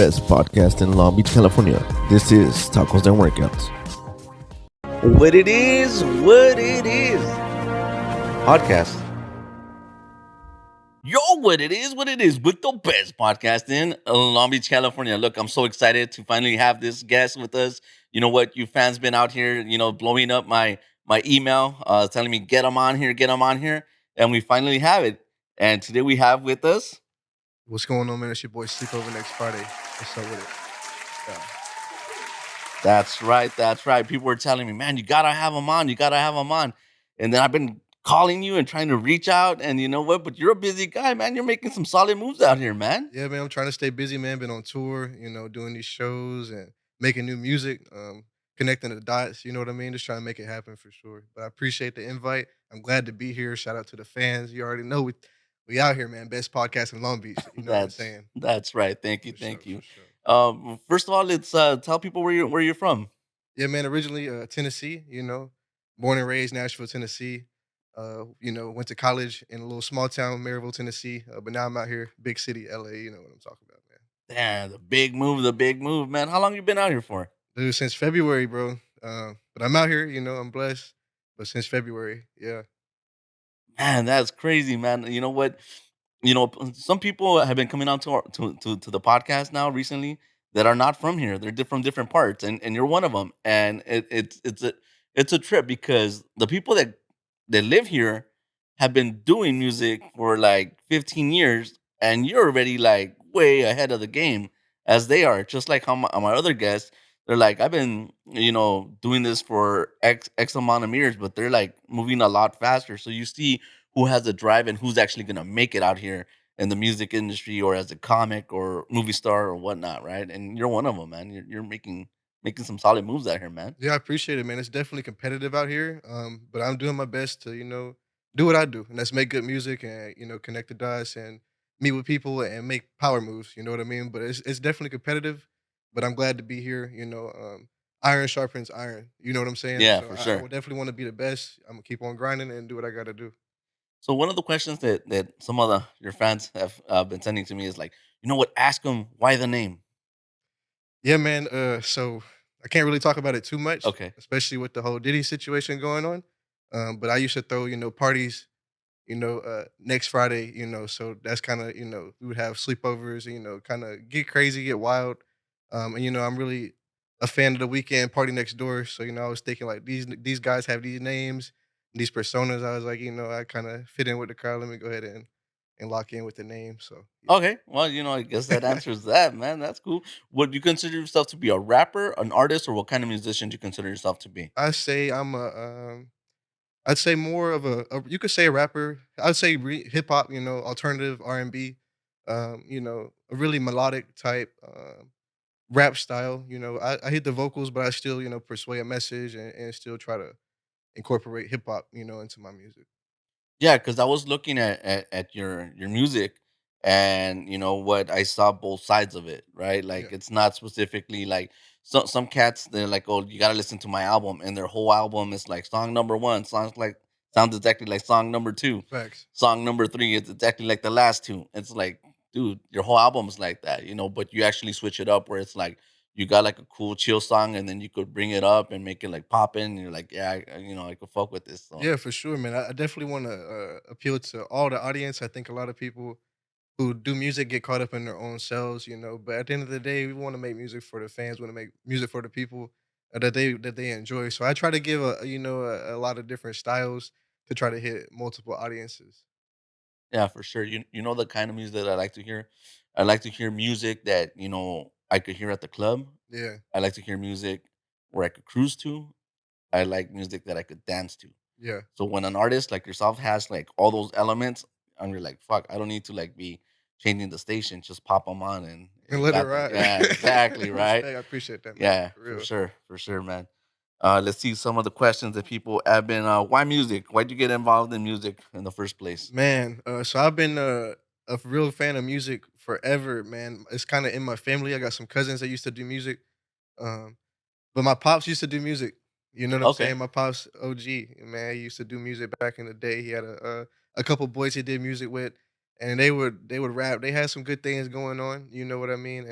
best podcast in Long Beach, California. This is Tacos and Workouts. What it is. Podcast. Yo, what it is with the best podcast in Long Beach, California. Look, I'm so excited to finally have this guest with us. You know what? You fans been out here, blowing up my email, telling me get them on here. And we finally have it. And today we have with us. What's going on, man? It's your boy SleepOvrNxtFriday. What's up with it? Yeah. That's right. People were telling me, man, you gotta have him on. And then I've been calling you and trying to reach out, and you know what? But you're a busy guy, man. You're making some solid moves out here, man. Yeah, man, I'm trying to stay busy, man. Been on tour, doing these shows and making new music, connecting the dots, you know what I mean? Just trying to make it happen for sure. But I appreciate the invite. I'm glad to be here. Shout out to the fans. You already know we out here, man. Best podcast in Long Beach. You know what I'm saying? That's right. Thank you, For thank sure, you. for sure. First of all, let's tell people where you're from. Yeah, man. Originally, Tennessee. Born and raised Nashville, Tennessee. Went to college in a little small town, Maryville, Tennessee. But now I'm out here, big city, LA. You know what I'm talking about, man. Damn, the big move, man. How long you been out here for? Dude, since February, bro. But I'm out here. I'm blessed. But since February, yeah. Man, that's crazy, man. You know what? Some people have been coming out to the podcast now recently that are not from here. They're from different parts, and you're one of them. And it's a trip because the people that live here have been doing music for like 15 years, and you're already like way ahead of the game as they are. Just like how my other guests, they're like, I've been doing this for X amount of years, but they're like moving a lot faster. So you see who has the drive and who's actually gonna make it out here in the music industry or as a comic or movie star or whatnot, right? And you're one of them, man. You're making some solid moves out here, man. Yeah, I appreciate it, man. It's definitely competitive out here. But I'm doing my best to, do what I do. And that's make good music and, connect the dots and meet with people and make power moves. You know what I mean? But it's definitely competitive. But I'm glad to be here. Iron sharpens iron. You know what I'm saying? Yeah, So for I sure. would definitely want to be the best. I'm gonna keep on grinding and do what I gotta do. So one of the questions that some of your fans have been sending to me is like, you know what? Ask them why the name. Yeah, man. So I can't really talk about it too much, Okay. especially with the whole Diddy situation going on. But I used to throw, parties, next Friday, so that's kind of, we would have sleepovers, kind of get crazy, get wild. And I'm really a fan of the weekend party next door. So, I was thinking like these guys have these names, these personas. I was like, I kind of fit in with the crowd. Let me go ahead and lock in with the name. So Okay. Well, I guess that answers that, man. That's cool. Would you consider yourself to be a rapper, an artist, or what kind of musician do you consider yourself to be? I say I'd say more of you could say a rapper. I'd say hip hop, alternative R&B, a really melodic type rap style. I hit the vocals, but I still, persuade a message and still try to incorporate hip hop, into my music. Yeah, because I was looking at your music, and you know what, I saw both sides of it, right? Yeah, Like it's not specifically like some cats. They're like, oh, you gotta listen to my album, and their whole album is like song number one sounds exactly like song number two, facts. song number three. It's exactly like the last two. It's like, dude, your whole album is like that, But you actually switch it up where it's like you got like a cool chill song, and then you could bring it up and make it like poppin'. And you're like, yeah, I could fuck with this. So Yeah, for sure, man. I definitely want to appeal to all the audience. I think a lot of people who do music get caught up in their own selves, But at the end of the day, we want to make music for the fans. Want to make music for the people that they enjoy. So I try to give a lot of different styles to try to hit multiple audiences. yeah, for sure. You know the kind of music that I like to hear? I like to hear music that, I could hear at the club. Yeah, I like to hear music where I could cruise to. I like music that I could dance to. yeah, So when an artist like yourself has like all those elements, and you're like, fuck, I don't need to like be changing the station. Just pop them on and and you let it got them. ride. Yeah, exactly, right? Respect, I appreciate that, man. Yeah, For real, for sure, man. Let's see some of the questions that people have been. Why music? Why'd you get involved in music in the first place? man. So I've been a real fan of music forever, man. It's kind of in my family. I got some cousins that used to do music. Um, But my pops used to do music. You know what I'm Okay. saying? My pops, OG, man, he used to do music back in the day. He had a couple boys he did music with, and they would rap. They had some good things going on, you know what I mean?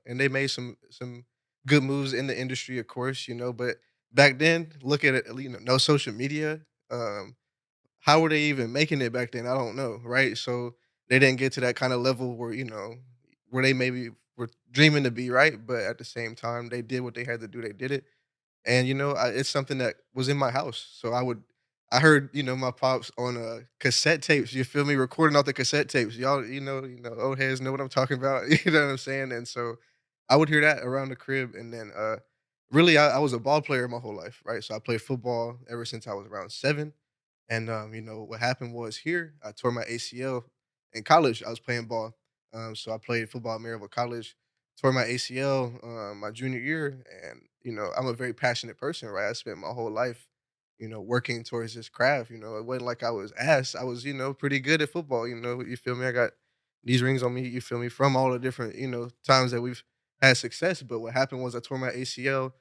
And they made some good moves in the industry, of course, you know, but back then, look at it, you know, no social media. Um, how were they even making it back then? I don't know, right? So they didn't get to that kind of level where, you know, where they maybe were dreaming to be, right? But at the same time, they did what they had to do. They did it. And, you know, it's something that was in my house. So I heard, you know, my pops on cassette tapes, you feel me, recording off the cassette tapes. Y'all, old heads know what I'm talking about. You know what I'm saying? And so I would hear that around the crib. And then really I was a ball player my whole life, right? So I played football ever since I was around 7. And you know, what happened was here, I tore my ACL in college. I was playing ball. So I played football at Maryville College, tore my ACL my junior year, and you know, I'm a very passionate person, right? I spent my whole life, you know, working towards this craft. You know, it wasn't like I was ass. I was, you know, pretty good at football. You know, you feel me? I got these rings on me. You feel me? From all the different, you know, times that we've had success. But what happened was I tore my ACL,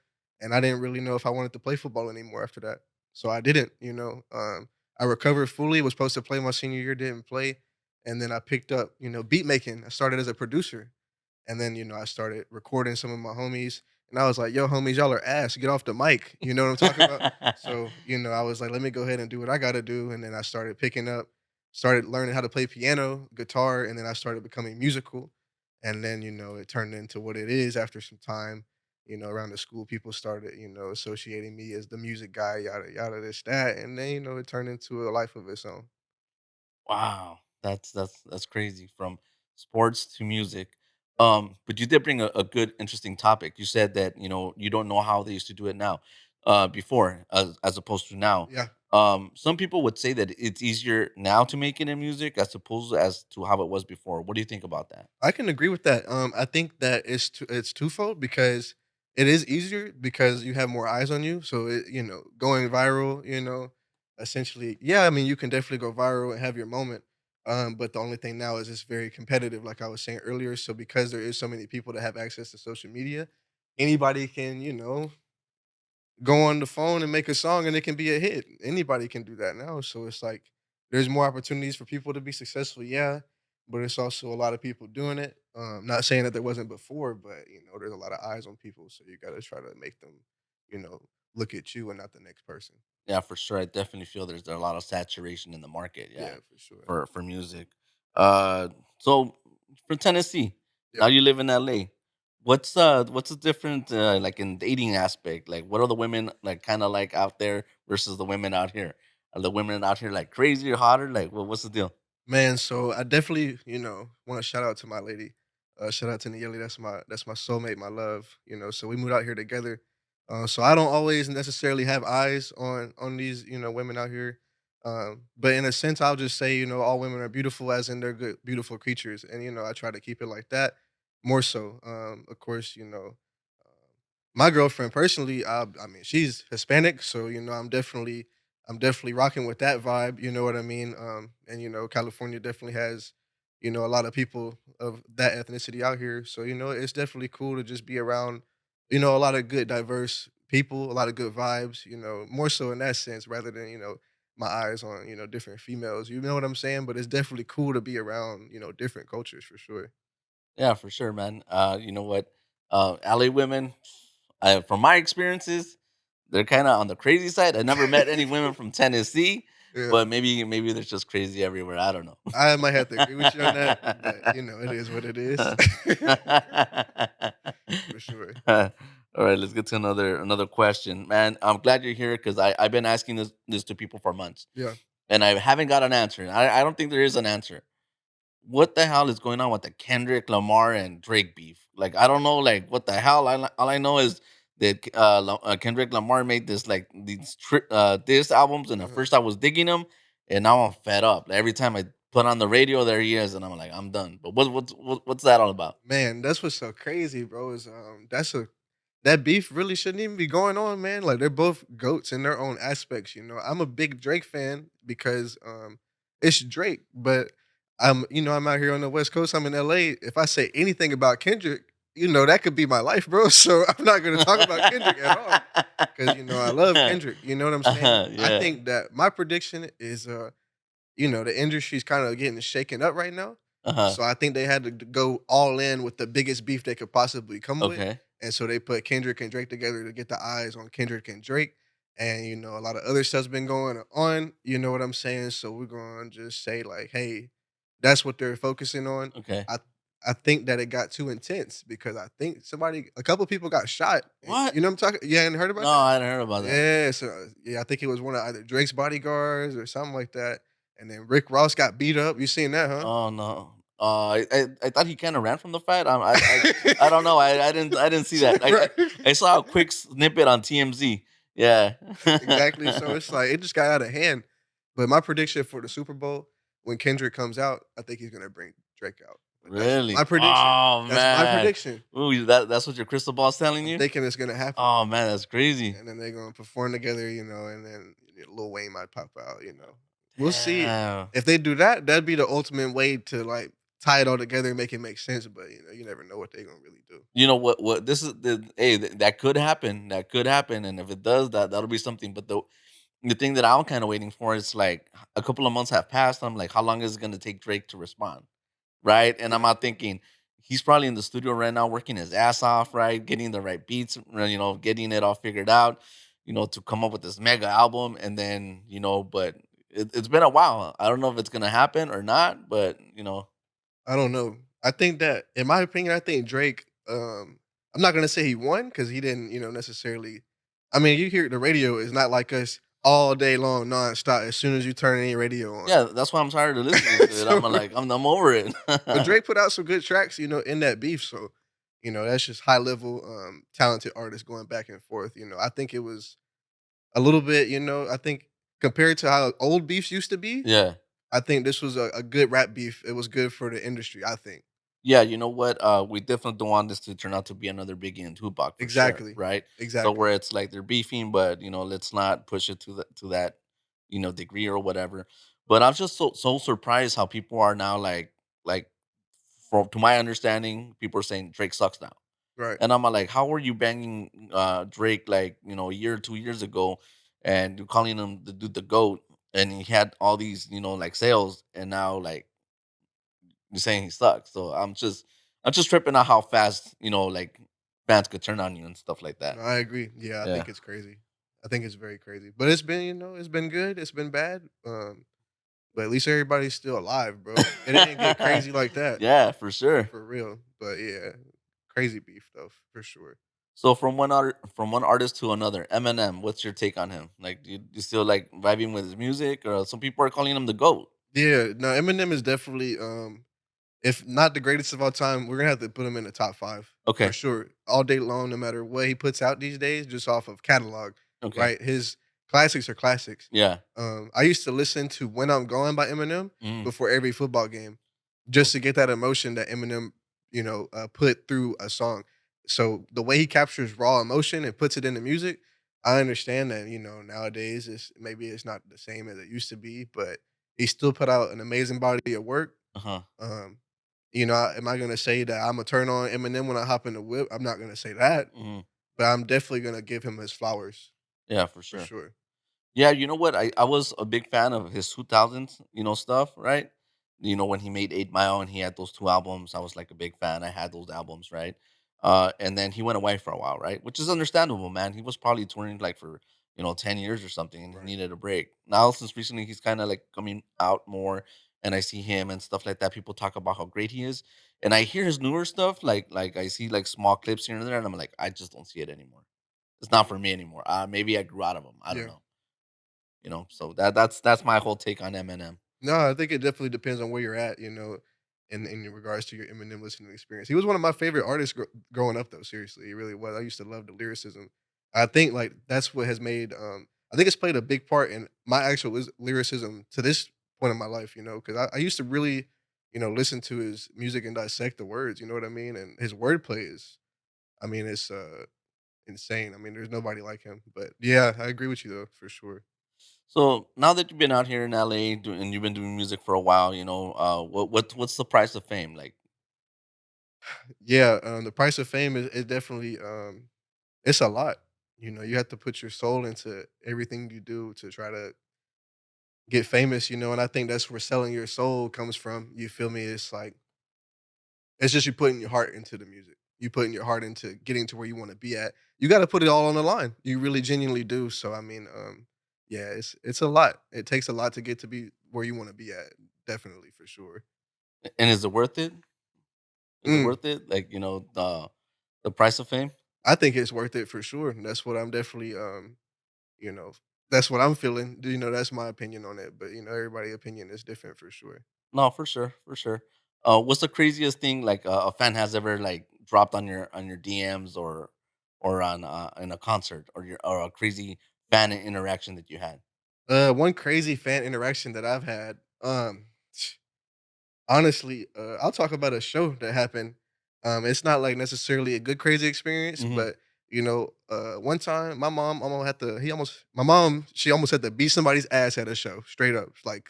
and I didn't really know if I wanted to play football anymore after that. So I didn't. You know, I recovered fully. Was supposed to play my senior year, didn't play, and then I picked up, you know, beat making. I started as a producer. And then, you know, I started recording some of my homies, and I was like, "Yo, homies, y'all are ass. Get off the mic." You know what I'm talking about? So, you know, I was like, "Let me go ahead and do what I gotta do." And then I started picking up, started learning how to play piano, guitar, and then I started becoming musical. And then, you know, it turned into what it is after some time. You know, around the school, people started, you know, associating me as the music guy, yada yada, this, that. And then, you know, it turned into a life of its own. Wow, that's crazy. From sports to music. But you did bring a good, interesting topic. You said that you don't know how they used to do it now, before, as opposed to now. Yeah. Some people would say that it's easier now to make it in music as opposed as to how it was before. What do you think about that? I can agree with that. I think that it's twofold because it is easier because you have more eyes on you. So you know, going viral, you know, essentially, yeah. I mean, you can definitely go viral and have your moment. But the only thing now is it's very competitive, like I was saying earlier. So because there is so many people that have access to social media, anybody can, you know, go on the phone and make a song and it can be a hit. Anybody can do that now. So it's like there's more opportunities for people to be successful, yeah, but it's also a lot of people doing it. Not saying that there wasn't before, but you know, there's a lot of eyes on people, so you got to try to make them, you know, look at you and not the next person. Yeah, for sure. I definitely feel there's a lot of saturation in the market. Yeah, Yeah, for sure. for music. Uh, so for Tennessee, Yeah. now you live in LA. What's the different, like, in dating aspect? Like, what are the women like kind of like out there versus the women out here? Are the women out here like crazy or hotter? Like, what's the deal? Man, so I definitely, you know, want to shout out to my lady. Shout out to Nayeli. That's my soulmate, my love. You know, so we moved out here together. So I don't always necessarily have eyes on these, you know, women out here. But in a sense, I'll just say, you know, all women are beautiful, as in they're good, beautiful creatures, and you know, I try to keep it like that. More so, of course, you know, my girlfriend personally, I mean, she's Hispanic, so you know, I'm definitely rocking with that vibe. You know what I mean? And you know, California definitely has, you know, a lot of people of that ethnicity out here. So you know, it's definitely cool to just be around, you know, a lot of good, diverse people, a lot of good vibes. You know, more so in that sense, rather than you know, my eyes on you know different females. You know what I'm saying? But it's definitely cool to be around you know different cultures for sure. Yeah, for sure, man. You know what? LA women, from my experiences, they're kind of on the crazy side. I never met any women from Tennessee, Yeah. but maybe they're just crazy everywhere. I don't know. I might have to agree with you on that, but you know, it is what it is. For sure. All right, let's get to another question, man. I'm glad you're here because I've been asking this to people for months, Yeah. and I haven't got an answer. I don't think there is an answer. What the hell is going on with the Kendrick Lamar and Drake beef? Like, I don't know, like, what the hell. All I know is that Kendrick Lamar made these albums, and at Uh-huh. first I was digging them, and now I'm fed up. Like, every time I put on the radio, there he is, and I'm like, I'm done. But what's that all about? Man, that's what's so crazy, bro. Is that beef really shouldn't even be going on, man. Like they're both goats in their own aspects. You know, I'm a big Drake fan because it's Drake, but I'm out here on the West Coast. I'm in LA. If I say anything about Kendrick, you know, that could be my life, bro. So I'm not gonna talk about Kendrick at all because you know I love Kendrick. You know what I'm saying? I Yeah. think that my prediction is, you know, the industry's kind of getting shaken up right now. Uh-huh. So I think they had to go all in with the biggest beef they could possibly come with, Okay. and so they put Kendrick and Drake together to get the eyes on Kendrick and Drake, and a lot of other stuff's been going on. You know what I'm saying? So we're gonna just say like, hey, that's what they're focusing on. Okay. I I think that it got too intense because I think a couple people got shot. What? You know what I'm talking? You hadn't heard about No, that? I hadn't heard about that. Yeah, so yeah, I think it was one of either Drake's bodyguards or something like that. And then Rick Ross got beat up. You seen that, huh? Oh no. I thought he kind of ran from the fight. I don't know. I didn't see that. I, Right. I I saw a quick snippet on TMZ. Yeah. Exactly. So it's like it just got out of hand. But my prediction for the Super Bowl, when Kendrick comes out, I think he's gonna bring Drake out. But that's just Really? my prediction. Oh That's my man. prediction. Ooh, that's what your crystal ball's telling I'm you? thinking it's gonna happen. Oh man, that's crazy. And then they're gonna perform together, and then Lil Wayne might pop out. We'll see. Damn. If they do that, that'd be the ultimate way to like tie it all together and make it make sense. But you never know what they're gonna really do. You know what this is the hey, that could happen. That could happen. And if it does, that'll be something. But the thing that I'm kind of waiting for is like a couple of months have passed. I'm like, how long is it gonna take Drake to respond? Right? And I'm Yeah. out thinking he's probably in the studio right now working his ass off, right? Getting the right beats, getting it all figured out, to come up with this mega album. And then, but it's been a while. I don't know if it's gonna happen or not, but I don't know. I think that, in my opinion, I think Drake. I'm not gonna say he won because he didn't, necessarily. I mean, you hear the radio is not like us all day long, nonstop. As soon as you turn any radio on, yeah, that's why I'm tired of listening to it. so, I'm over it. but Drake put out some good tracks, in that beef. So, that's just high level, talented artists going back and forth. I think it was a little bit. I think compared to how old beefs used to be, Yeah. I think this was a good rap beef. It was good for the industry. I think. Yeah, you know what? We definitely don't want this to turn out to be another Biggie and Tupac for sure, Exactly. right? So Exactly. where it's like they're beefing, but let's not push it to that degree or whatever. But I'm just so surprised how people are now like from to my understanding, people are saying Drake sucks now, Right. and I'm like, how were you banging Drake like a year or 2 years ago, and you're calling him the goat, and he had all these like sales, and now like you're saying he sucks. So I'm just tripping out how fast, like fans could turn on you and stuff like No, that. I agree. Yeah, I Yeah. think it's crazy. I think it's very crazy. But it's been, it's been good. It's been bad. But at least everybody's still alive, bro. It didn't get crazy like that Yeah, for sure. for real. But yeah, crazy beef though, for sure. So from one artist to another, Eminem, what's your take on him? Like, do you still like vibing with his music, or some people are calling him the goat? Yeah, no, Eminem is definitely if not the greatest of all time, we're gonna have to put him in the top five for Okay, sure. All day long, no matter what he puts out these days, just off of catalog, okay, right? His classics are classics. yeah, I used to listen to "When I'm Gone" by Eminem mm, before every football game, just to okay, get that emotion that Eminem, put through a song. So the way he captures raw emotion and puts it into music, I understand that nowadays it's not the same as it used to be, but he still put out an amazing body of work. uh huh, Um, am I gonna say that I'm gonna turn on Eminem when I hop in the whip? I'm not gonna say that, but I'm definitely gonna give him his flowers yeah, for for sure. sure. Yeah, you know what? I was a big fan of his 2000s, stuff, right? When he made 8 Mile and he had those 2 albums, I was like a big fan. I had those albums, right? And then he went away for a while, right? Which is understandable, man. He was probably touring like for, 10 years or something and he Right. needed a break. Now, since recently he's kind of like coming out more and I see him and stuff like that, people talk about how great he is. And I hear his newer stuff, like I see like small clips here and there, and I'm like, I just don't see it anymore. It's not for me anymore. Maybe I grew out of him. I don't Yeah. know. So that's my whole take on Eminem. No, I think it definitely depends on where you're at, in regards to your Eminem listening experience. He was one of my favorite artists growing up, though. Seriously, he really was. I used to love the lyricism. I think like that's what has made. I think it's played a big part in my actual lyricism to this point in my life. Because I used to really, listen to his music and dissect the words. You know what I mean? And his wordplay is, I mean, it's insane. I mean, there's nobody like him. But yeah, I agree with you though, for sure. So now that you've been out here in LA and you've been doing music for a while, what's the price of fame? Like, Yeah, the price of fame is definitely it's a lot. You have to put your soul into everything you do to try to get famous, and I think that's where selling your soul comes from. You feel me? It's like it's just you putting your heart into the music. You putting your heart into getting to where you want to be at. You got to put it all on the line. You really genuinely do. So I mean, yeah, it's a lot. It takes a lot to get to be where you want to be at. Definitely for sure. And is it worth it? Is it Mm, worth it? Like, the price of fame? I think it's worth it for sure. That's what I'm definitely you know, that's what I'm feeling. That's my opinion on it. But everybody's opinion is different for sure. No, for sure, for sure. What's the craziest thing like a fan has ever like dropped on your DMs or on in a concert or a crazy fan interaction that you had? One crazy fan interaction that I've had. Honestly, I'll talk about a show that happened. It's not like necessarily a good crazy experience, Hmm. but one time my mom almost had to. He almost my mom she almost had to beat somebody's ass at a show. Straight up, like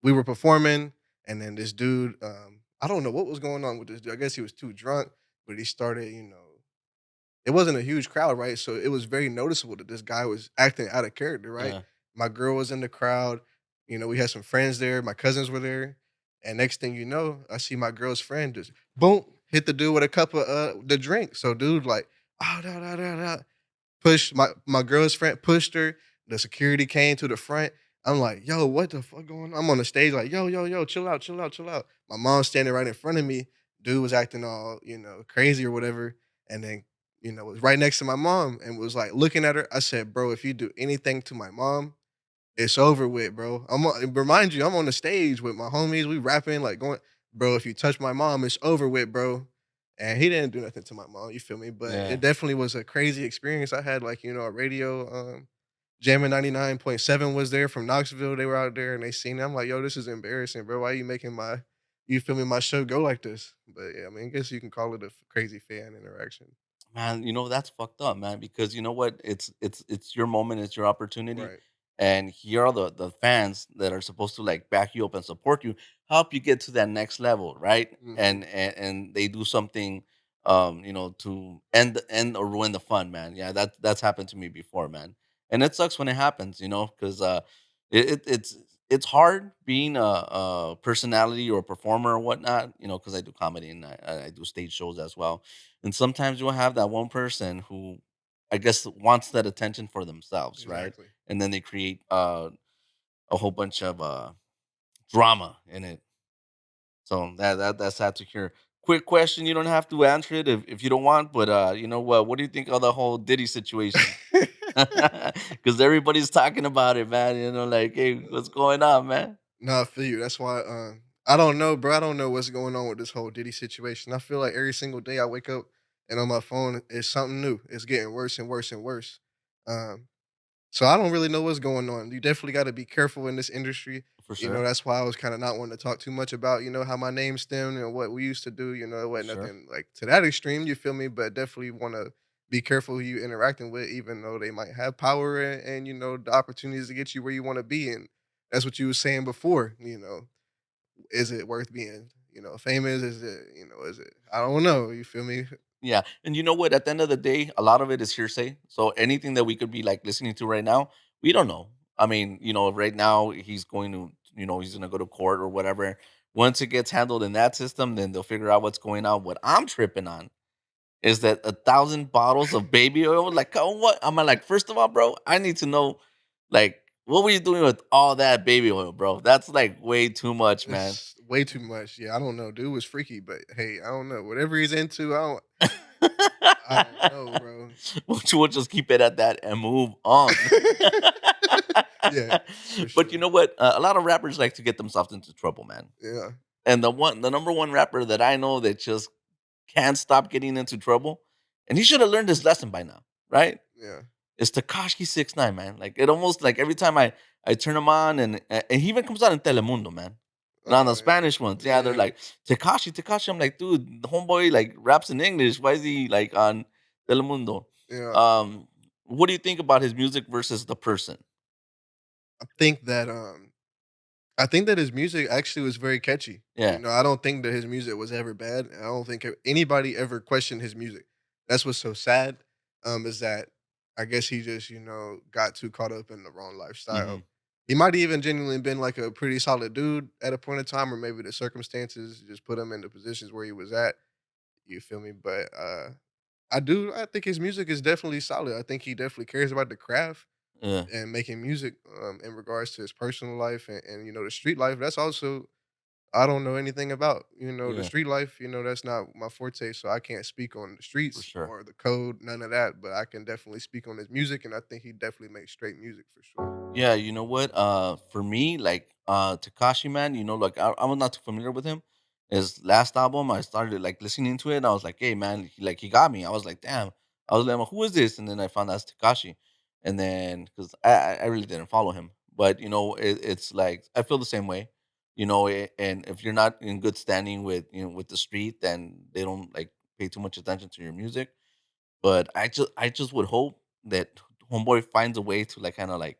we were performing, and then this dude. I don't know what was going on with this dude. I guess he was too drunk, but he started. It wasn't a huge crowd, right? So it was very noticeable that this guy was acting out of character, right? Yeah, My girl was in the crowd. We had some friends there. My cousins were there. And next thing you know, I see my girl's friend just boom hit the dude with a cup of the drink. So dude like, oh da da da da. Pushed my girl's friend pushed her. The security came to the front. I'm like, yo, what the fuck going on? I'm on the stage like, yo, yo, yo, chill out, chill out, chill out. My mom's standing right in front of me. Dude was acting all, crazy or whatever. And then, was right next to my mom and was like looking at her. I said, bro, if you do anything to my mom, it's over with, bro. Remind you, I'm on the stage with my homies. We rapping, like going, bro. If you touch my mom, it's over with, bro. And he didn't do nothing to my mom. You feel me? But yeah. it definitely was a crazy experience. I had like a radio. Jammin' 99.7 was there from Knoxville. They were out there and they seen it. I'm like, yo, this is embarrassing, bro. Why are you making you feel me, my show go like this? But yeah, I mean, I guess you can call it a crazy fan interaction. Man, that's fucked up, man, because you know what? It's your moment, it's your opportunity. Right. And here are the fans that are supposed to like back you up and support you, help you get to that next level, right? Hmm. And they do something to end or ruin the fun, man. Yeah, that's happened to me before, man. And it sucks when it happens, because it's hard being a personality or a performer or whatnot, because I do comedy and I do stage shows as well, and sometimes you'll have that one person who, I guess, wants that attention for themselves, right? Exactly. And then they create a whole bunch of drama in it. So that's sad to hear. Quick question, you don't have to answer it if you don't want, but you know what? What do you think of the whole Diddy situation? Because everybody's talking about it, man. Like, hey, what's going on, man? No, I feel you. That's why I don't know, bro. I don't know what's going on with this whole Diddy situation. I feel like every single day I wake up and on my phone it's something new. It's getting worse and worse and worse. Um, so I don't really know what's going on. You definitely got to be careful in this industry. For sure, That's why I was kind of not wanting to talk too much about, how my name stemmed and what we used to do. It for wasn't sure. nothing like to that extreme, you feel me? But definitely want to be careful who you interacting with, even though they might have power and the opportunities to get you where you want to be. And that's what you were saying before, is it worth being, famous? Is it, I don't know. You feel me? Yeah, and you know what? At the end of the day, a lot of it is hearsay. So anything that we could be like listening to right now, we don't know. I mean, right now he's going to go to court or whatever. Once it gets handled in that system, then they'll figure out what's going on. What I'm tripping on is that 1,000 bottles of baby oil. Like, oh, what? I'm like, first of all, bro, I need to know, like, what were you doing with all that baby oil, bro? That's like way too much, man. It's way too much. Yeah, I don't know. Dude was freaky, but hey, I don't know. Whatever he's into, I don't know, bro. We'll just keep it at that and move on. Yeah, for But you sure. know what? A lot of rappers like to get themselves into trouble, man. Yeah, And the number one rapper that I know that just can't stop getting into trouble, and he should have learned his lesson by now, right? yeah. Is Takashi 6 9, man. Like it almost like every time I turn him on, and he even comes out in Telemundo, man. And on the Oh Spanish ones, yeah, yeah, they're yeah. like Takashi. I'm like, dude, the homeboy like raps in English. Why is he like on Telemundo? Yeah. Um, what do you think about his music versus the person? I think that I think that his music actually was very catchy. Yeah. I don't think that his music was ever bad. I don't think anybody ever questioned his music. That's what's so sad. Is that I guess he just got too caught up in the wrong Hmm. lifestyle. He might even genuinely been like a pretty solid dude at a point in time, or maybe the circumstances just put him in the positions where he was at. You feel me? But I think his music is definitely solid. I think he definitely cares about the craft Yeah, and making music in regards to his personal life and the street life. That's also I don't know anything about. The yeah, street life, that's not my forte, so I can't speak on the for streets sure. or the code, none of that, but I can definitely speak on his music, and I think he definitely makes straight music for sure. Yeah, you know what? For me, like Takashi, man, like I was not too familiar with him. His last album, I started like listening to it, and I was like, hey, man, he got me. I was like, damn. I was like, who is this? And then I found out it's Takashi, and then because I really didn't follow him, but it's like I feel the same way, and if you're not in good standing with with the street, then they don't like pay too much attention to your music. But I just would hope that Homeboy finds a way to like kind of like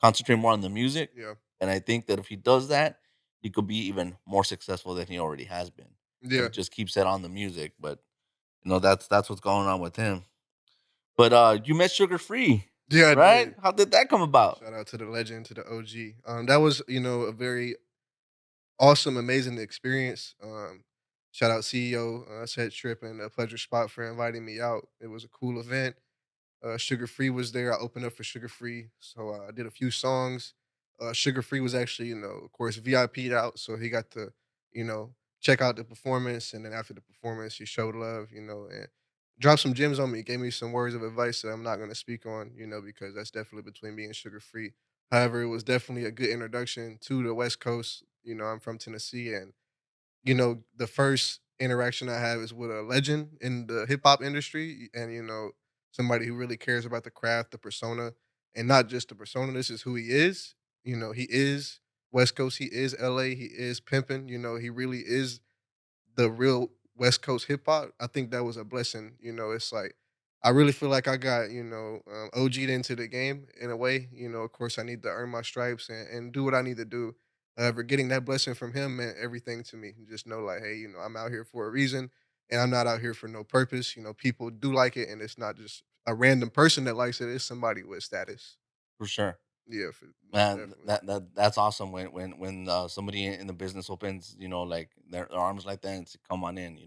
concentrate more on the music, Yeah. and I think that if he does that, he could be even more successful than he already has been. But Yeah. he just keeps it on the music. But that's what's going on with him. But you met Sugar Free, Yeah, I right? did. How did that come about? Shout out to the legend, to the OG. That was, a very awesome, amazing experience. Shout out CEO, Set Trip and Pleasure Spot for inviting me out. It was a cool event. Sugar Free was there. I opened up for Sugar Free, so I did a few songs. Sugar Free was actually, of course, VIP'd out, so he got to, you know, check out the performance, and then after the performance, he showed love, and dropped some gems on me. Gave me some words of advice that I'm not going to speak on, because that's definitely between me and Sugar Free. However, it was definitely a good introduction to the West Coast. I'm from Tennessee, and the first interaction I have is with a legend in the hip hop industry and, somebody who really cares about the craft, the persona, and not just the persona. This is who he is. He is West Coast, he is LA, he is pimping, he really is the real West Coast hip hop. I think that was a blessing. It's like I really feel like I got OG'd into the game in a way. Of course, I need to earn my stripes and do what I need to do. However, getting that blessing from him meant everything to me. Just know, like, hey, I'm out here for a reason, and I'm not out here for no purpose. People do like it, and it's not just a random person that likes it. It's somebody with status. For sure. Yeah, most Man, definitely. that's awesome when somebody in the business opens, like their arms like that and say, come on in,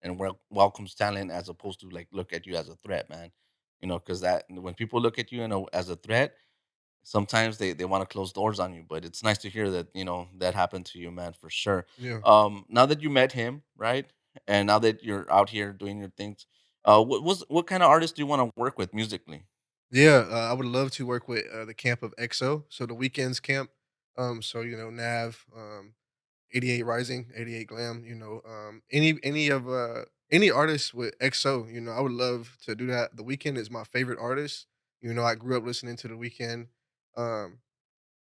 and welcomes talent as opposed to like look at you as a threat, man. Because that when people look at you as a threat, sometimes they want to close doors on you. But it's nice to hear that that happened to you, man, for sure. Yeah. Now that you met him, right, and now that you're out here doing your things, what kind of artists do you want to work with musically? Yeah, I would love to work with the camp of EXO, so the weekends camp. So Nav, 88 Rising, 88 Glam. Any artist with EXO. I would love to do that. The Weekend is my favorite artist. I grew up listening to The Weekend. Um,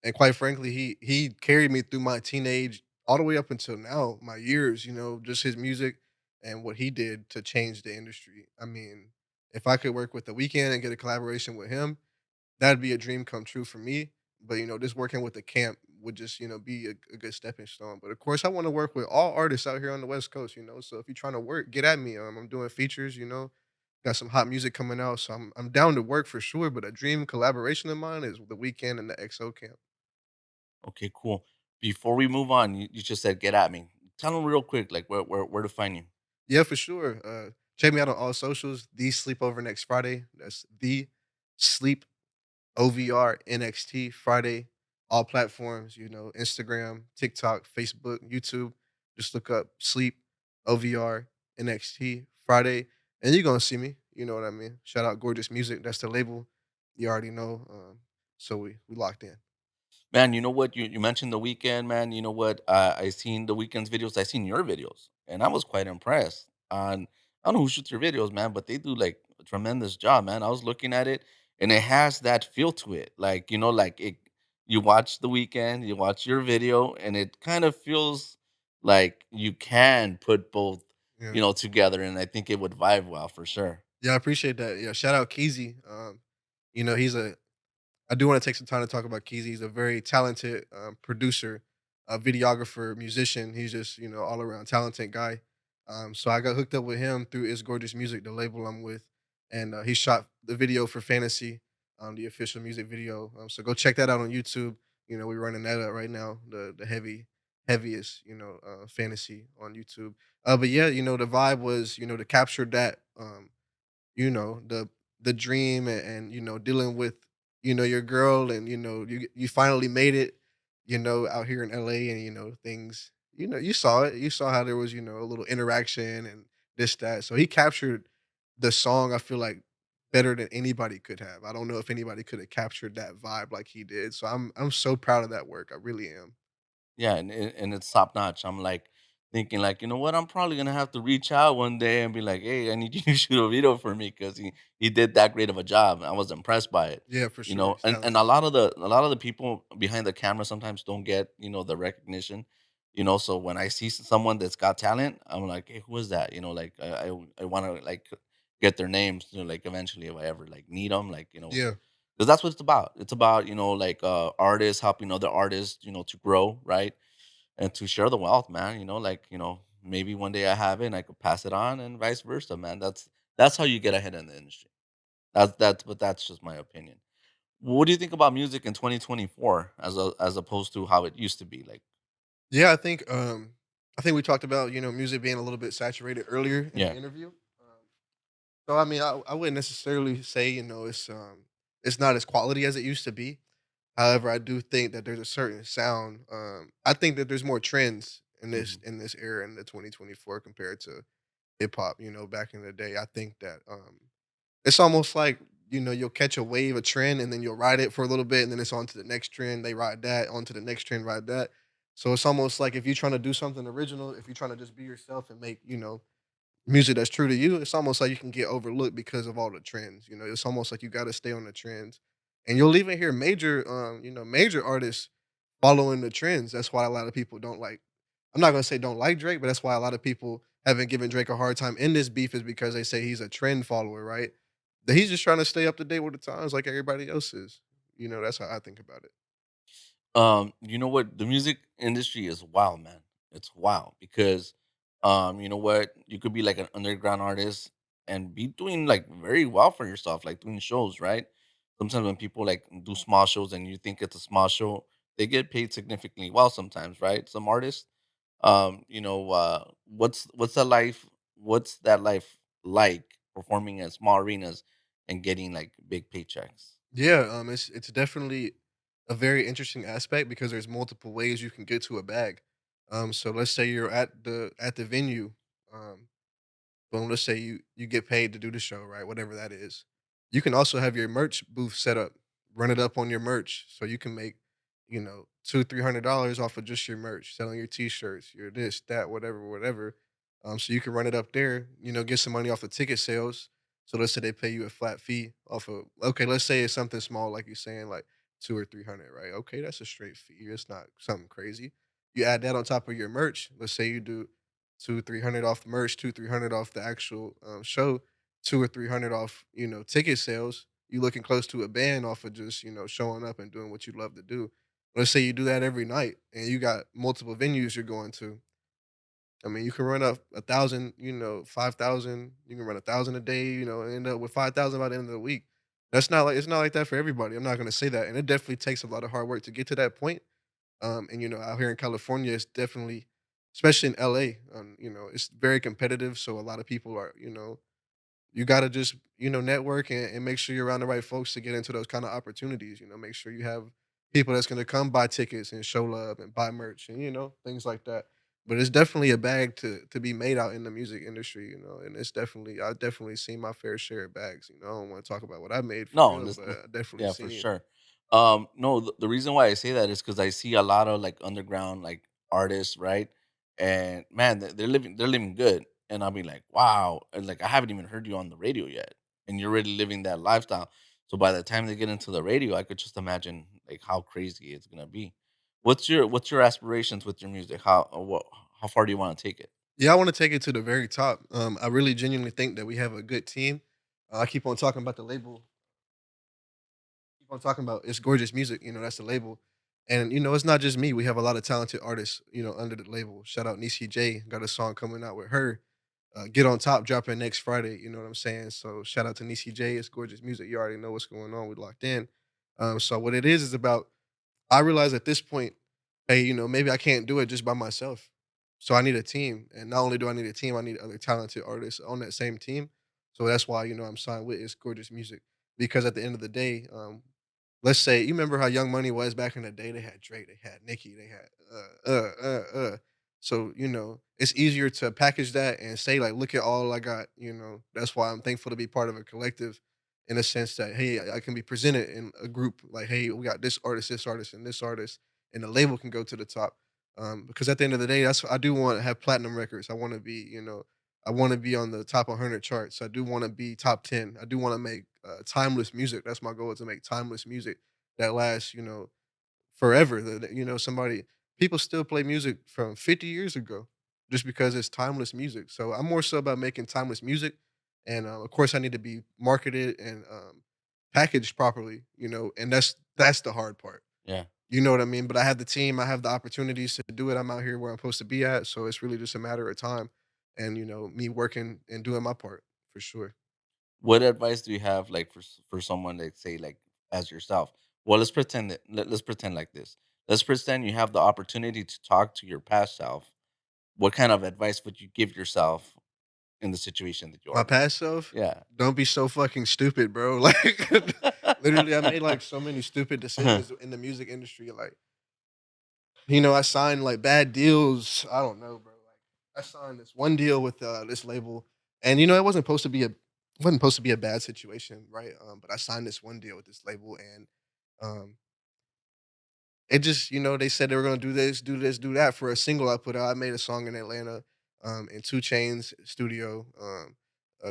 and quite frankly, he carried me through my teenage all the way up until now, my years, just his music and what he did to change the industry. I mean, if I could work with The Weeknd and get a collaboration with him, that'd be a dream come true for me. But just working with the camp would just be a good stepping stone. But of course, I want to work with all artists out here on the West Coast. So if you're trying to work, get at me. I'm doing features. Got some hot music coming out, so I'm down to work for sure. But a dream collaboration of mine is The Weeknd and the XO camp. Okay, cool. Before we move on, you just said get at me. Tell them real quick, like where to find you. Yeah, for sure. Check me out on all socials. The Sleep Over Next Friday. That's the Sleep OVRNXT Friday. All platforms. Instagram, TikTok, Facebook, YouTube. Just look up Sleep OVRNXT Friday, and you're gonna see me. You know what I mean. Shout out Gorgeous Music. That's the label. You already know. So we locked in. Man, you know what? You mentioned the weekend, man. You know what? I seen the weekend's videos. I seen your videos, and I was quite impressed. On I don't know who shoots your videos, man, but they do like a tremendous job, man. I was looking at it, and it has that feel to it. Like like it. You watch the weekend, you watch your video, and it kind of feels like you can put both, Yeah. together, and I think it would vibe well for sure. Yeah, I appreciate that. Yeah, shout out Keezy. He's a I do want to take some time to talk about Keezy. He's a very talented producer, videographer, musician. He's just all around talented guy. So I got hooked up with him through Is Gorgeous Music, the label I'm with, and he shot the video for Fantasy, the official music video. So go check that out on YouTube. We're running that up right now, the heaviest, fantasy on YouTube. But yeah, the vibe was, to capture that, the dream and dealing with, your girl and you finally made it, out here in LA and things, you saw it. You saw how there was, a little interaction and this, that. So he captured the song, I feel like, better than anybody could have. I don't know if anybody could have captured that vibe like he did. So I'm so proud of that work. I really am. Yeah, and it's top notch. I'm like thinking like, you know what? I'm probably gonna have to reach out one day and be like, hey, I need you to shoot a video for me because he did that great of a job. I was impressed by it. Yeah, for You sure. know, He's and talented. a lot of the people behind the camera sometimes don't get, the recognition. So when I see someone that's got talent, I'm like, hey, who is that? Like I want to like get their names, like eventually if I ever like need them, like Yeah. because that's what it's about. It's about like artists helping other artists, to grow, right? And to share the wealth, man. Like maybe one day I have it and I could pass it on, and vice versa, man. That's how you get ahead in the industry. But that's just my opinion. What do you think about music in 2024 as opposed to how it used to be? Like, Yeah, I think we talked about, music being a little bit saturated earlier in the yeah, interview. So I mean, I wouldn't necessarily say, it's not as quality as it used to be. However, I do think that there's a certain sound. I think that there's more trends in this mhm, in this era in the 2024 compared to hip hop, back in the day. I think that it's almost like, you'll catch a wave, a trend, and then you'll ride it for a little bit, and then it's on to the next trend. They ride that, onto the next trend, ride that. So it's almost like if you're trying to do something original, if you're trying to just be yourself and make, music that's true to you, it's almost like you can get overlooked because of all the trends. It's almost like you got to stay on the trends. And you'll even hear major artists following the trends. That's why a lot of people don't like, I'm not going to say don't like Drake, but that's why a lot of people haven't given Drake a hard time in this beef, is because they say he's a trend follower, right? That he's just trying to stay up to date with the times like everybody else is. That's how I think about it. you know what? The music industry is wild, man. It's wild because, you know what? You could be like an underground artist and be doing like very well for yourself, like doing shows, right? Sometimes when people like do small shows and you think it's a small show, they get paid significantly well sometimes, right? Some artists, what's that life like performing at small arenas and getting like big paychecks? Yeah, it's definitely a very interesting aspect because there's multiple ways you can get to a bag. So let's say you're at the venue. Um, Boom, let's say you get paid to do the show, right? Whatever that is. You can also have your merch booth set up, run it up on your merch, so you can make, $200-300 off of just your merch, selling your t-shirts, your this, that, whatever, whatever. So you can run it up there, get some money off of ticket sales. So let's say they pay you a flat fee off of, okay, let's say it's something small, like you're saying, like 2 or 300, right? Okay, that's a straight fee. It's not something crazy. You add that on top of your merch. Let's say you do 200-300 off the merch, 200-300 off the actual show, 200-300 off, ticket sales. You looking close to a band off of just, showing up and doing what you love to do. Let's say you do that every night and you got multiple venues you're going to. I mean, you can run up 1,000, 5,000. You can run 1,000 a day, and end up with 5,000 by the end of the week. It's not like that for everybody. I'm not going to say that, and it definitely takes a lot of hard work to get to that point. And out here in California, it's definitely, especially in LA, it's very competitive. So a lot of people are, you got to just, network and make sure you're around the right folks to get into those kind of opportunities. Make sure you have people that's going to come buy tickets and show love and buy merch and, things like that. But it's definitely a bag to be made out in the music industry, and it's definitely, I've definitely seen my fair share of bags. I don't want to talk about what I made for No, real, but I definitely yeah, for seen it. sure. No, the reason why I say that is because I see a lot of like underground like artists, right? And man, they're living good, and I'll be like, wow, and like I haven't even heard you on the radio yet, and you're already living that lifestyle. So by the time they get into the radio, I could just imagine like how crazy it's gonna be. What's your aspirations with your music? How far do you want to take it? Yeah, I want to take it to the very top. I really genuinely think that we have a good team. I keep on talking about the label. Keep on talking about it's gorgeous music. That's the label, and it's not just me. We have a lot of talented artists. Under the label. Shout out Nisi J. Got a song coming out with her. Get on top, dropping next Friday. You know what I'm saying? So shout out to Nisi J. It's gorgeous music. You already know what's going on. We locked in. So what it is about I realized at this point, hey, maybe I can't do it just by myself. So I need a team. And not only do I need a team, I need other talented artists on that same team. So that's why, I'm signed with It's Gorgeous Music. Because at the end of the day, let's say you remember how Young Money was back in the day? They had Drake, they had Nicki, they had So, it's easier to package that and say, like, look at all I got. That's why I'm thankful to be part of a collective in a sense that, hey, I can be presented in a group like, hey, we got this artist, and this artist, and the label can go to the top. Because at the end of the day, I do want to have platinum records. I want to be, I want to be on the top 100 charts. I do want to be top 10. I do want to make timeless music. That's my goal, is to make timeless music that lasts, forever. Somebody people still play music from 50 years ago just because it's timeless music. So I'm more so about making timeless music, and of course I need to be marketed and packaged properly. And that's the hard part. Yeah. You know what I mean? But I have the team, I have the opportunities to do it. I'm out here where I'm supposed to be at, so it's really just a matter of time, and me working and doing my part for sure. What advice do you have, like, for someone that say, like, as yourself? Well, let's pretend like this. Let's pretend you have the opportunity to talk to your past self. What kind of advice would you give yourself in the situation that you My are now? past self, Yeah. don't be so fucking stupid, bro. Like, literally, I made like so many stupid decisions in the music industry. Like, I signed like bad deals. I don't know, bro. Like, I signed this one deal with this label, and it wasn't supposed to be a bad situation, right? But I signed this one deal with this label, and um, it just, they said they were gonna do this, do this, do that for a single I put out. I made a song in Atlanta, in Two Chains studio,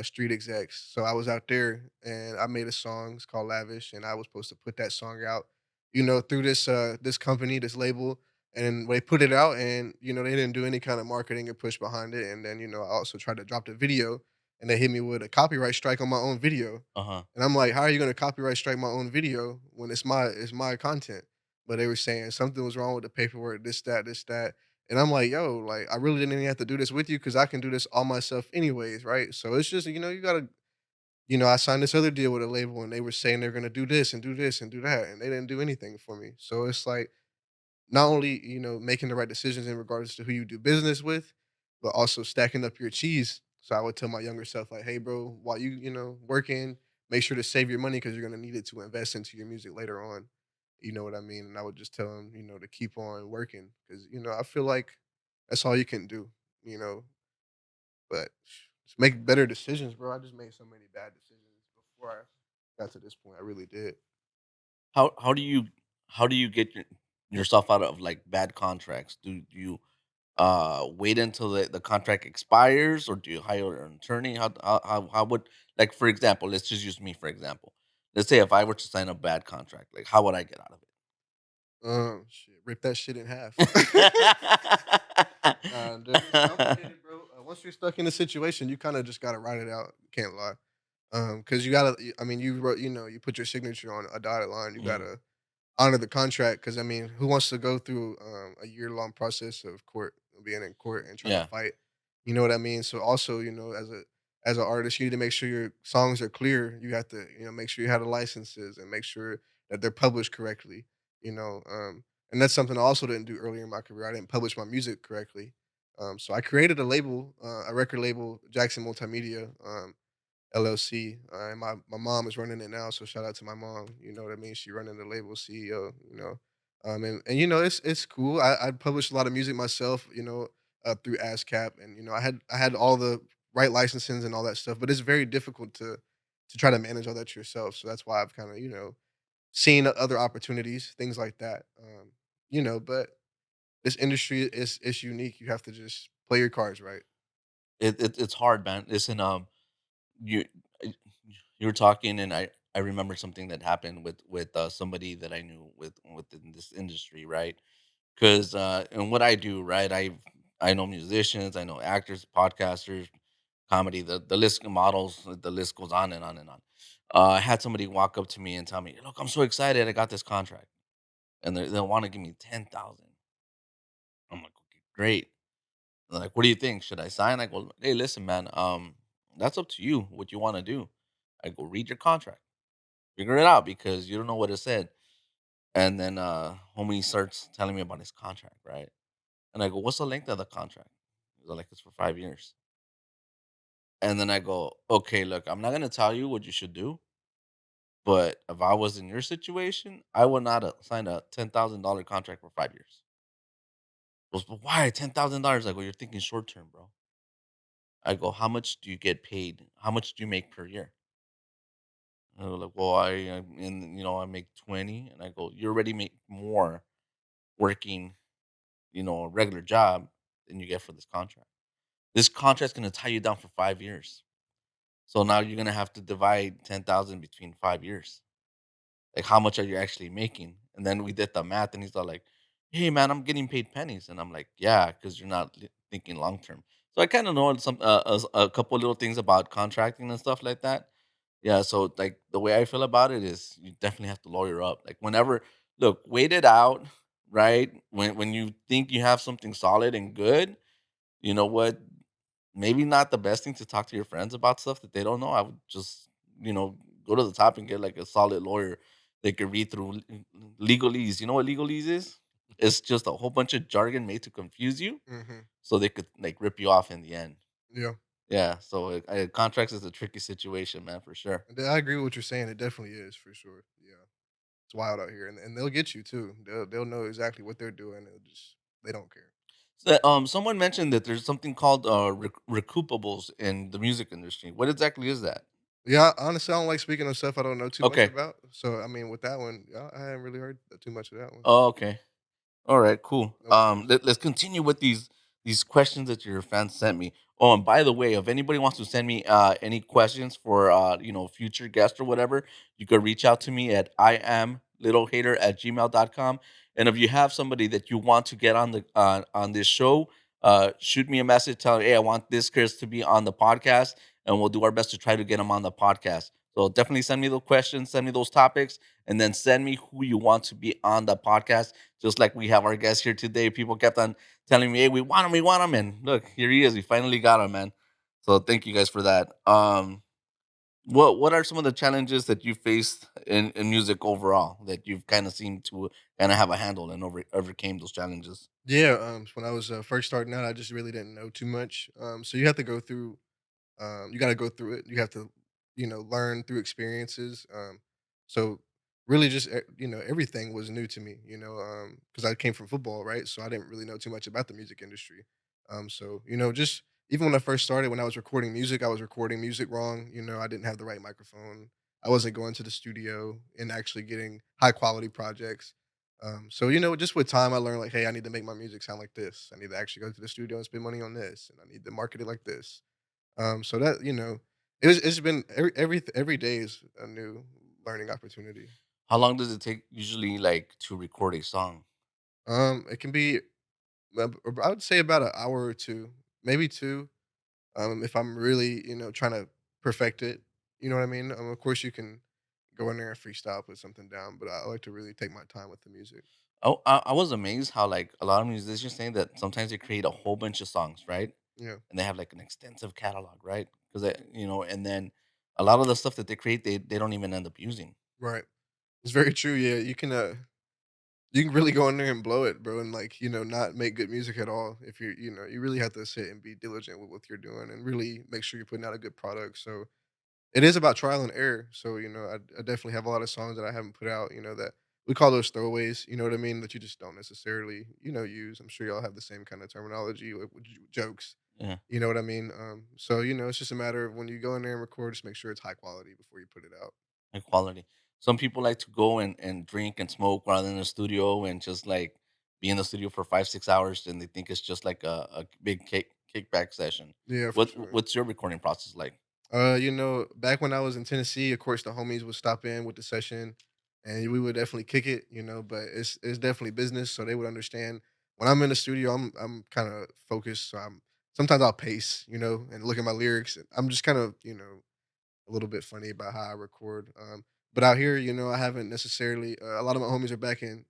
Street Execs. So I was out there and I made a song. It's called Lavish, and I was supposed to put that song out, through this company, this label. And they put it out, and they didn't do any kind of marketing or push behind it. And then I also tried to drop the video, and they hit me with a copyright strike on my own video. Uh-huh. And I'm like, how are you gonna copyright strike my own video when it's my content? But they were saying something was wrong with the paperwork, this, that, this, that. And I'm like, yo, like, I really didn't even have to do this with you because I can do this all myself anyways, right? So it's just, you gotta, I signed this other deal with a label, and they were saying they're gonna do this and do this and do that, and they didn't do anything for me. So it's like, not only, making the right decisions in regards to who you do business with, but also stacking up your cheese. So I would tell my younger self, like, hey, bro, while working, make sure to save your money because you're gonna need it to invest into your music later on. You know what I mean? And I would just tell him, to keep on working because, I feel like that's all you can do, you know. But just make better decisions, bro. I just made so many bad decisions before I got to this point. I really did. How do you get yourself out of, like, bad contracts? Do you wait until the contract expires, or do you hire an attorney? How would, like, for example, let's just use me for example. Let's say if I were to sign a bad contract, like, how would I get out of Shit, rip that shit in half. It's it? complicated, bro. Once you're stuck in a situation, you kind of just gotta ride it out. Can't lie. Because you gotta. I mean, you wrote. You put your signature on a dotted line. You Mhm. gotta honor the contract. Because I mean, who wants to go through a year-long process of being in court and trying to Yeah. fight? You know what I mean? So also, as an artist, you need to make sure your songs are clear. You have to, make sure you have the licenses and make sure that they're published correctly. You know, and that's something I also didn't do earlier in my career. I didn't publish my music correctly. So I created a label, a record label, Jackson Multimedia. LLC, and my mom is running it now, so shout out to my mom. You know what I mean? She running the label, CEO. And it's cool. I published a lot of music myself. Through ASCAP, and I had all the right licensings and all that stuff. But it's very difficult to try to manage all that yourself. So that's why I've kind of seen other opportunities, things like that. But this industry is unique. You have to just play your cards right. It's hard, man. Listen, you uh, you were talking, and I remember something that happened with somebody that I knew within this industry, right? Because and what I do, right? I know musicians, I know actors, podcasters, comedy, the list of models, the list goes on and on and on. I had somebody walk up to me and tell me, "Look, I'm so excited! I got this contract, and they want to give me 10,000." I'm like, "Okay, great." They're like, "What do you think? Should I sign?" I go, "Hey, listen, man. That's up to you. What you want to do." I go, "Read your contract, figure it out because you don't know what it said." And then homie starts telling me about his contract, right? And I go, "What's the length of the contract?" He's like, "It's for 5 years." And then I go, "Okay, look, I'm not gonna tell you what you should do, but if I was in your situation, I would not sign a $10,000 contract for 5 years." He goes, "But why $10,000?" I go, "You're thinking short term, bro." I go, "How much do you get paid? How much do you make per year?" And they're like, "Well, I make 20." And I go, "You already make more working, a regular job than you get for this contract. This contract's gonna tie you down for 5 years. So now you're gonna have to divide 10,000 between 5 years. Like, how much are you actually making?" And then we did the math, and he's all like, "Hey, man, I'm getting paid pennies." And I'm like, "Yeah, because you're not thinking long term." So I kind of know a couple little things about contracting and stuff like that. Yeah, so like the way I feel about it is you definitely have to lawyer up. Like whenever, look, wait it out, right? When you think you have something solid and good, you know what? Maybe not the best thing to talk to your friends about stuff that they don't know. I would just, you know, go to the top and get like a solid lawyer they could read through legalese. You know what legalese is? It's just a whole bunch of jargon made to confuse you, Hmm. so they could like rip you off in the end. Yeah. Yeah. So contracts is a tricky situation, man, for sure. I agree with what you're saying. It definitely is for sure. Yeah. It's wild out here, and they'll get you too. They'll know exactly what they're doing. They don't care. So, someone mentioned that there's something called recoupables in the music industry. What exactly is that? Yeah, honestly, I don't like speaking of stuff I don't know too much Okay. about. So I mean, with that one, I haven't really heard too much of that one. Oh, okay. All right, cool. No worries. Let's continue with these questions that your fans sent me. Oh, and by the way, if anybody wants to send me any questions for future guests or whatever, you could reach out to me at I am littlehater@gmail.com. And if you have somebody that you want to get on this show, shoot me a message, tell me, hey, I want this Chris to be on the podcast, and we'll do our best to try to get him on the podcast. So definitely send me those questions, send me those topics, and then send me who you want to be on the podcast, just like we have our guest here today. People kept on telling me, "Hey, we want him," and look, here he is. We finally got him, man. So thank you guys for that. What are some of the challenges that you faced in music overall that you've kind of seemed to kind of have a handle and overcame those challenges? Yeah. When I was first starting out, I just really didn't know too much. So you have to go through. You got to go through it. You have to, learn through experiences. So really, just everything was new to me. Because I came from football, right? So I didn't really know too much about the music industry. So just even when I first started, when I was recording music, I was recording music wrong. I didn't have the right microphone. I wasn't going to the studio and actually getting high quality projects. So just with time, I learned like, hey, I need to make my music sound like this. I need to actually go to the studio and spend money on this, and I need to market it like this. So that it's been every day is a new learning opportunity. How long does it take usually, like, to record a song? It can be I would say about an hour or two, maybe two. If I'm really trying to perfect it, you know what I mean. Of course, you can go in there and freestyle, put something down, but I like to really take my time with the music. Oh, I was amazed how like a lot of musicians saying that sometimes they create a whole bunch of songs, right? Yeah, And they have like an extensive catalog, right? Because and then a lot of the stuff that they create, they don't even end up using. right. It's very true. Yeah, you can really go in there and blow it, bro, and like not make good music at all. If you really have to sit and be diligent with what you're doing and really make sure you're putting out a good product. So it is about trial and error. So I definitely have a lot of songs that I haven't put out. That we call those throwaways. You know what I mean? That you just don't necessarily use. I'm sure y'all have the same kind of terminology with jokes. Yeah, You know what I mean? So it's just a matter of when you go in there and record, just make sure it's high quality before you put it out. high quality. Some people like to go and drink and smoke while in the studio and just like be in the studio for 5 6 hours, and they think it's just like a big kickback session. Yeah, for sure. What's your recording process like? Back when I was in Tennessee, of course, the homies would stop in with the session, and we would definitely kick it, But it's definitely business, so they would understand. When I'm in the studio, I'm kind of focused, so I'm sometimes I'll pace, and look at my lyrics. And I'm just kind of a little bit funny about how I record. But out here, I haven't necessarily. A lot of my homies are back in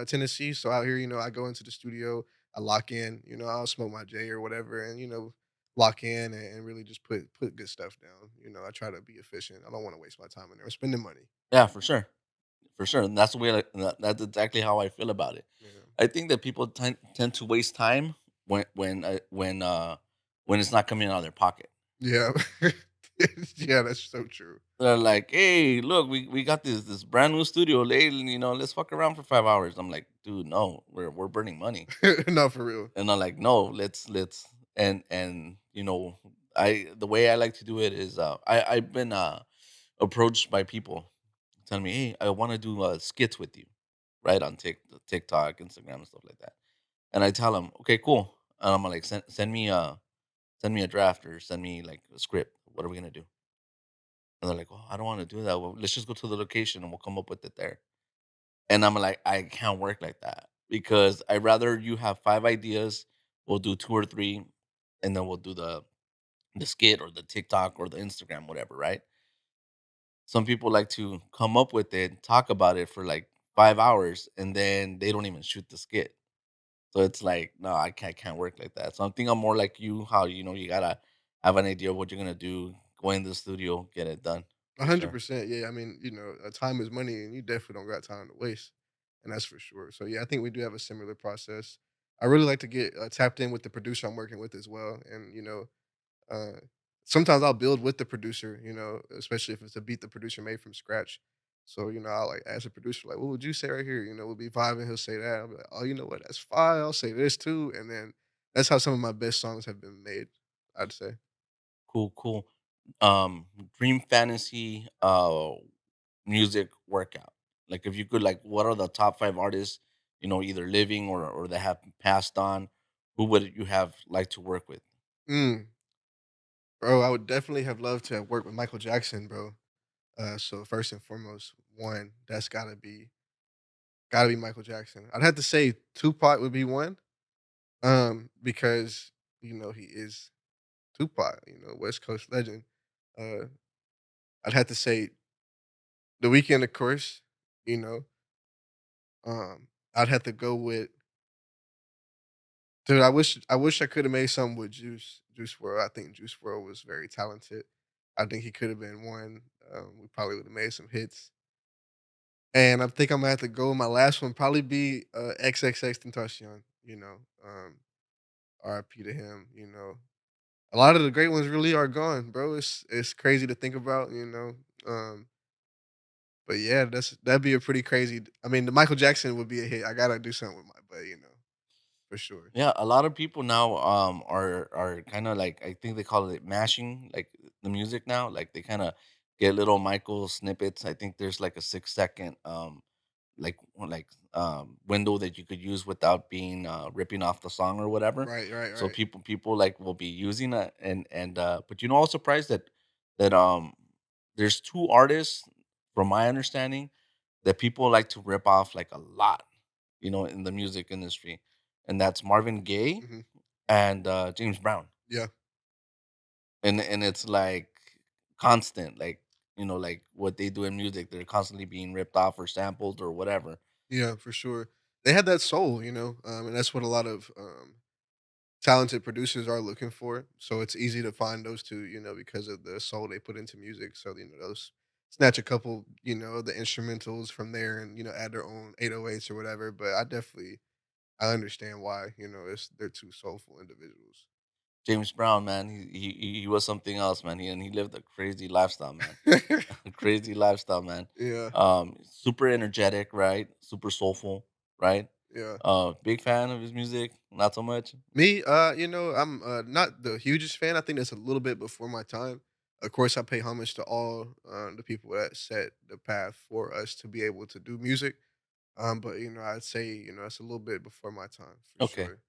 Tennessee, so out here, I go into the studio, I lock in, I'll smoke my J or whatever, and lock in and really just put good stuff down. I try to be efficient. I don't want to waste my time in there. I'm spending money. Yeah, for sure. for sure, and that's the way that's exactly how I feel about it. Yeah. I think that people tend to waste time when it's not coming out of their pocket. Yeah. Yeah, that's so true. They're like, "Hey, look, we got this brand new studio, let's fuck around for 5 hours." I'm like, "Dude, no, we're burning money." No, for real. And I'm like, "No, let's." And I the way I like to do it is, I've been approached by people telling me, "Hey, I want to do skits with you, right, on TikTok, Instagram, and stuff like that." And I tell them, "Okay, cool." And I'm like, send me a draft or send me like a script. What are we gonna do?" And they're like, "Oh, I don't want to do that. Well, let's just go to the location and we'll come up with it there." And I'm like, I can't work like that because I'd rather you have 5 ideas. We'll do two or three, and then we'll do the skit or the TikTok or the Instagram, whatever, right? Some people like to come up with it, talk about it for like 5 hours, and then they don't even shoot the skit. So it's like, no, I can't work like that. So I think I'm more like you, how you gotta have an idea of what you're gonna do, go in the studio, get it done for sure. 100%. Yeah, I mean, time is money, and you definitely don't got time to waste, and that's for sure. So yeah, I think we do have a similar process. I really like to get tapped in with the producer I'm working with as well, and uh, sometimes I'll build with the producer, especially if it's a beat the producer made from scratch. So, I'll like ask the producer, like, what would you say right here? We'll be vibing, he'll say that. I'll be like, oh, you know what, that's fire. I'll say this too. And then that's how some of my best songs have been made, I'd say. Cool, cool. Dream fantasy music workout. Like if you could, like, what are the top 5 artists, either living or that have passed on? Who would you have liked to work with? Mm, bro, I would definitely have loved to have worked with Michael Jackson, bro. So first and foremost, one, that's gotta be Michael Jackson. I'd have to say Tupac would be one. Because he is Tupac, West Coast legend. Uh, I'd have to say The Weeknd, of course. You know, I'd have to go with dude. I wish I could have made something with Juice World. I think Juice World was very talented. I think he could have been one. We probably would have made some hits. And I think I'm gonna have to go. My last one probably be XXX Tentacion. RIP to him. A lot of the great ones really are gone, bro. It's crazy to think about. Um, but yeah, that'd be a pretty crazy. I mean, the Michael Jackson would be a hit. I gotta do something with my buddy, for sure. Yeah, a lot of people now are kind of like, I think they call it mashing, like the music now. Like they kind of get little Michael snippets. I think there's like a 6 second window that you could use without being ripping off the song or whatever. Right, right, So right. people like will be using it, and but I was surprised that there's two artists, from my understanding, that people like to rip off like a lot, in the music industry, and that's Marvin Gaye Hmm. and James Brown. Yeah, And it's like constant, like, like what they do in music, they're constantly being ripped off or sampled or whatever. yeah, for sure. They had that soul, and that's what a lot of talented producers are looking for. So it's easy to find those two, because of the soul they put into music. So those snatch a couple, the instrumentals from there and add their own 808s or whatever. But I understand why. They're two soulful individuals. James Brown, man, he was something else, man. And he lived a crazy lifestyle, man. A crazy lifestyle, man. Yeah, Super energetic, right? Super soulful, right? yeah. Big fan of his music, not so much. Me, I'm not the hugest fan. I think that's a little bit before my time. Of course, I pay homage to all the people that set the path for us to be able to do music. But I'd say it's a little bit before my time for Okay. sure.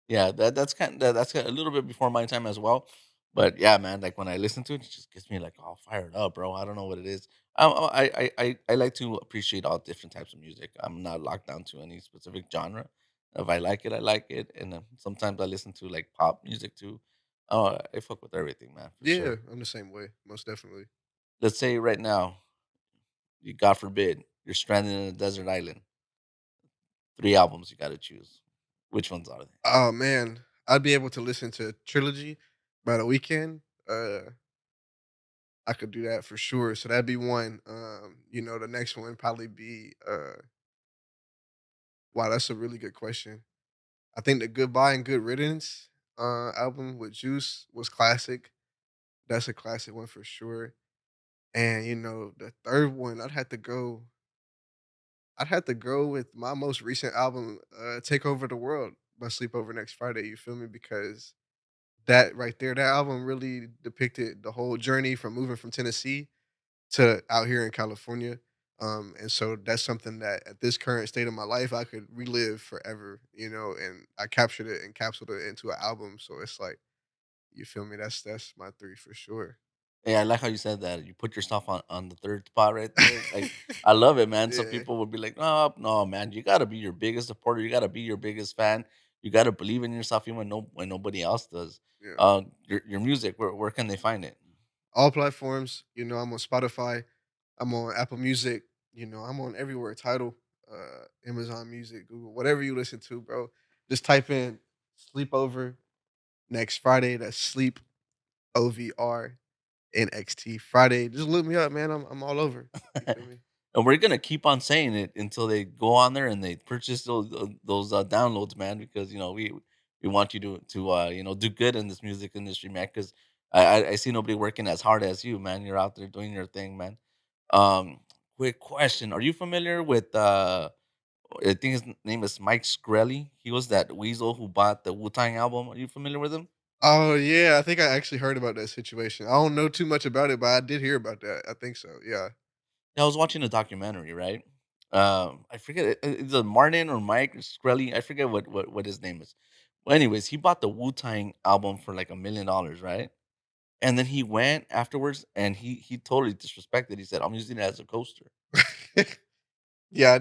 Yeah, that's a little bit before my time as well. But yeah, man, like when I listen to it, it just gets me like all fired up, bro. I don't know what it is. I like to appreciate all different types of music. I'm not locked down to any specific genre. If I like it, I like it. And sometimes I listen to like pop music too. Oh, I fuck with everything, man, for Yeah, sure. I'm the same way, most definitely. Let's say right now, God forbid, you're stranded in a desert island. 3 albums you got to choose. Which ones are they? Oh man, I'd be able to listen to Trilogy by the weekend. I could do that for sure. So that'd be one. The next one probably be wow, that's a really good question. I think the Goodbye and Good Riddance album with Juice was classic. That's a classic one for sure. And the third one, I'd have to go with my most recent album, Take Over the World by SleepOvrNxtFriday, you feel me? Because that right there, that album really depicted the whole journey from moving from Tennessee to out here in California. And so that's something that at this current state of my life, I could relive forever, and I captured it and capsuled it into an album. So it's like, you feel me? That's my three for sure. Yeah, I like how you said that. You put yourself on the 3rd spot right there. Like, I love it, man. Some Yeah, people would be like, "No, no, man, you gotta be your biggest supporter. You gotta be your biggest fan. You gotta believe in yourself even when nobody else does." yeah. Your music, where can they find it? All platforms, I'm on Spotify, I'm on Apple Music, I'm on everywhere. Title, Amazon Music, Google, whatever you listen to, bro. Just type in Sleepover Next Friday. That's Sleep OVRNXT Friday. Just look me up, man. I'm all over. You feel me? And we're gonna keep on saying it until they go on there and they purchase those downloads, man. Because we want you to do good in this music industry, man. Because I see nobody working as hard as you, man. You're out there doing your thing, man. Um, Quick question: Are you familiar with I think his name is Mike Skrelly? He was that weasel who bought the Wu Tang album. Are you familiar with him? Oh yeah, I think I actually heard about that situation. I don't know too much about it, but I did hear about that. I think so. Yeah. Yeah, I was watching a documentary, right? I forget it's a Martin or Mike Skrelly. I forget what his name is. Well, anyways, he bought the Wu Tang album for like $1 million, right? And then he went afterwards and he totally disrespected. He said, "I'm using it as a coaster." Yeah,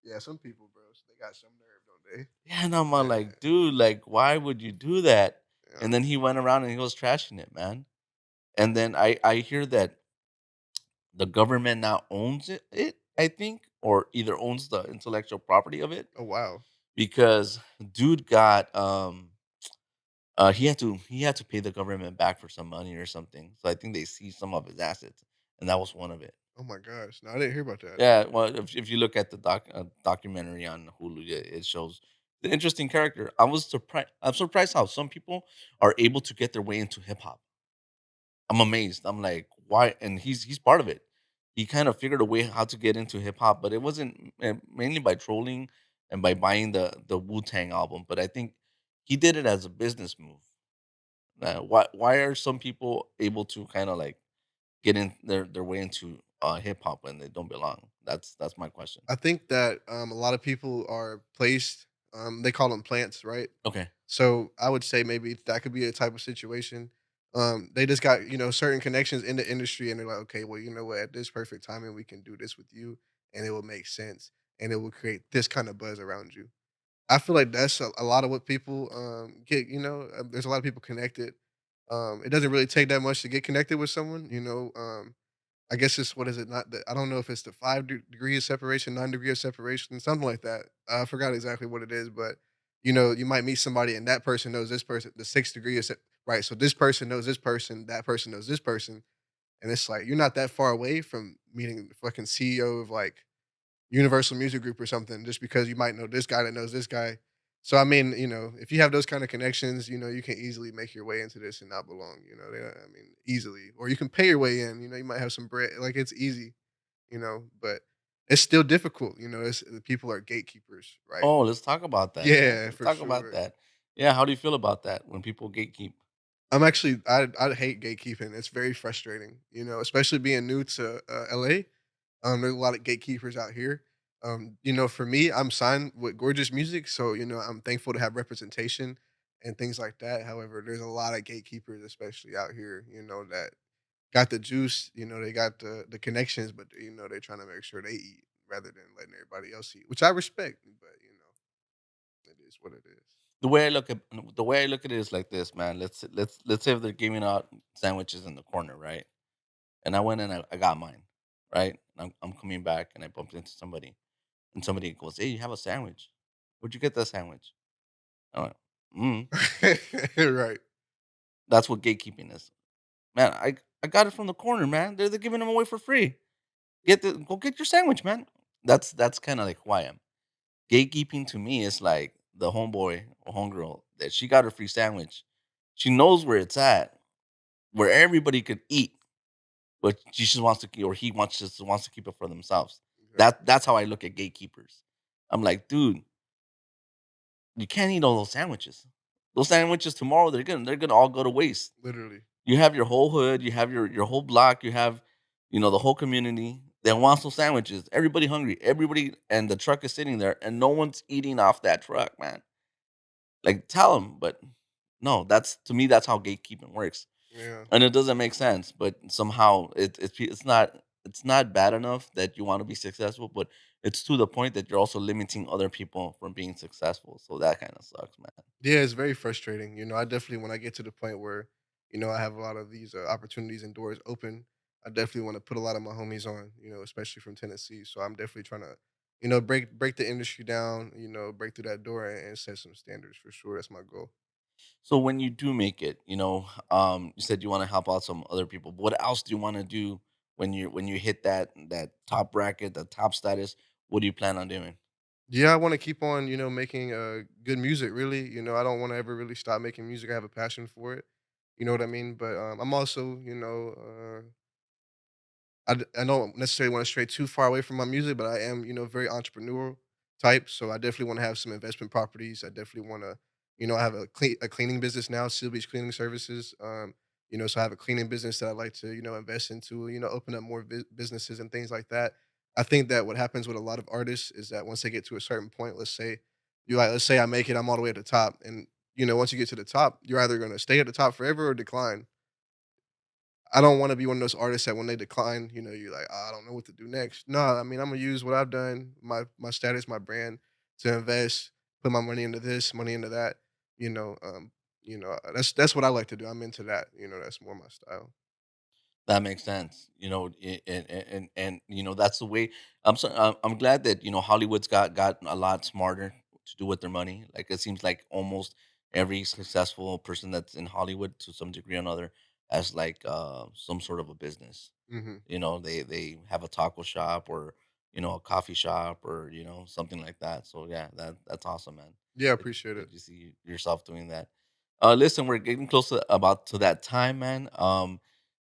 yeah. Some people, bro, they got some nerve, don't Yeah, and I'm they? like, dude, like, why would you do that? Yeah. And then he went around and he was trashing it, man. And then I hear that the government now owns it, I think, or either owns the intellectual property of it, Oh wow. because dude got he had to pay the government back for some money or something. So I think they seized some of his assets, and that was one of it. Oh my gosh. No, I didn't hear about that. Yeah, well, if you look at the documentary on Hulu, it shows the interesting character. I'm surprised how some people are able to get their way into hip hop. I'm amazed. I'm like, why? And he's part of it. He kind of figured a way how to get into hip hop, but it wasn't mainly by trolling and by buying the Wu Tang album. But I think he did it as a business move. Why are some people able to kind of like get in their way into hip hop when they don't belong? That's my question. I think that a lot of people are placed. They call them plants, right? Okay. So I would say maybe that could be a type of situation. They just got certain connections in the industry, and they're like, okay, well, you know what? At this perfect timing, we can do this with you, and it will make sense, and it will create this kind of buzz around you. I feel like that's a lot of what people get. There's a lot of people connected. It doesn't really take that much to get connected with someone. I guess it's what is it? Not I don't know if it's the degree of separation, 9 degree of separation, something like that. I forgot exactly what it is, but you might meet somebody and that person knows this person, the 6 degree right. So this person knows this person, that person knows this person, and it's like you're not that far away from meeting the fucking CEO of like Universal Music Group or something, just because you might know this guy that knows this guy. So I mean, if you have those kind of connections, you can easily make your way into this and not belong. I mean, easily, or you can pay your way in. You might have some bread, like it's easy. But it's still difficult. It's the people are gatekeepers, right? Oh, let's talk about that, man. Yeah, Let's for talk about sure. that. Yeah, how do you feel about that when people gatekeep? I hate gatekeeping. It's very frustrating. Especially being new to LA. There's a lot of gatekeepers out here. For me, I'm signed with Gorgeous Music, so I'm thankful to have representation and things like that. However, there's a lot of gatekeepers, especially out here, that got the juice. They got the connections, but they're trying to make sure they eat rather than letting everybody else eat, which I respect. But it is what it is. The way I look at it is like this, man. Let's say if they're giving out sandwiches in the corner, right? And I went and I got mine, right? And I'm coming back and I bumped into somebody, and somebody goes, "Hey, you have a sandwich? Where'd you get that sandwich?" I went, "Mm." Right. That's what gatekeeping is. man, I got it from the corner, man. They're giving them away for free. Go get your sandwich, man. That's kind of like who I am. Gatekeeping to me is like the homeboy or homegirl that she got her free sandwich. She knows where it's at, where everybody could eat, but she just wants to, or he wants to keep it for themselves. Exactly. That's how I look at gatekeepers. I'm like, dude, you can't eat all those sandwiches. Those sandwiches tomorrow, they're gonna all go to waste. Literally. You have your whole hood, you have your whole block, you have, the whole community that wants those sandwiches. Everybody hungry, everybody, and the truck is sitting there, and no one's eating off that truck, man. Like, tell them, but no, that's to me, that's how gatekeeping works, Yeah. and it doesn't make sense. But somehow, it's not bad enough that you want to be successful, but it's to the point that you're also limiting other people from being successful. So that kind of sucks, man. Yeah, it's very frustrating. I definitely when I get to the point where, I have a lot of these opportunities and doors open, I definitely want to put a lot of my homies on, especially from Tennessee. So I'm definitely trying to, break the industry down, break through that door and set some standards for sure. That's my goal. So when you do make it, you said you want to help out some other people. But what else do you want to do when you hit that top bracket, that top status? What do you plan on doing? Yeah, I want to keep on, making good music. Really, I don't want to ever really stop making music. I have a passion for it. You know what I mean? But I'm also, I don't necessarily want to stray too far away from my music, but I am, very entrepreneurial type. So I definitely want to have some investment properties. I definitely want to, I have a cleaning business now, Seal Beach Cleaning Services. So I have a cleaning business that I like to, invest into, open up more businesses and things like that. I think that what happens with a lot of artists is that once they get to a certain point, let's say I make it, I'm all the way at the top, and once you get to the top, you're either going to stay at the top forever or decline. I don't wanna be one of those artists that when they decline, you're like, "Oh, I don't know what to do next." No, I mean, Imma use what I've done, my status, my brand to invest, put my money into this, money into that, that's what I like to do. I'm into that, that's more my style. That makes sense. And that's the way. I'm glad that Hollywood's got a lot smarter to do with their money. Like it seems like almost every successful person that's in Hollywood to some degree or another has like some sort of a business. Mhm. They have a taco shop or a coffee shop or something like that. So yeah, that's awesome, man. Yeah, That, appreciate it. that you see yourself doing that. Listen, we're getting close to that time, man.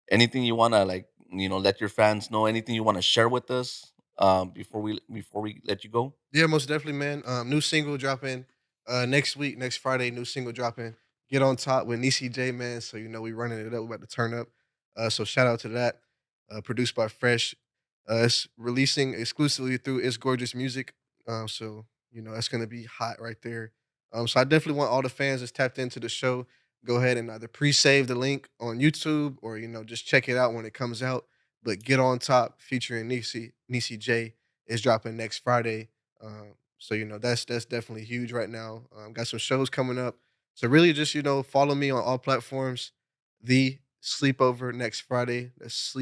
Anything you wanna like, let your fans know? Anything you wanna share with us before we let you go? Yeah, most definitely, man. New single dropping next week, next Friday. New single dropping. Get on top with Nisi J, man. So we running it up. We about to turn up. So shout out to that. Produced by Fresh. It's releasing exclusively through It's Gorgeous Music. So that's gonna be hot right there. So I definitely want all the fans that's tapped into the show go ahead and either pre-save the link on YouTube or just check it out when it comes out. But Get on Top featuring Nisi J is dropping next Friday. So that's definitely huge right now. Got some shows coming up. So really just follow me on all platforms. The Sleepover next Friday. That's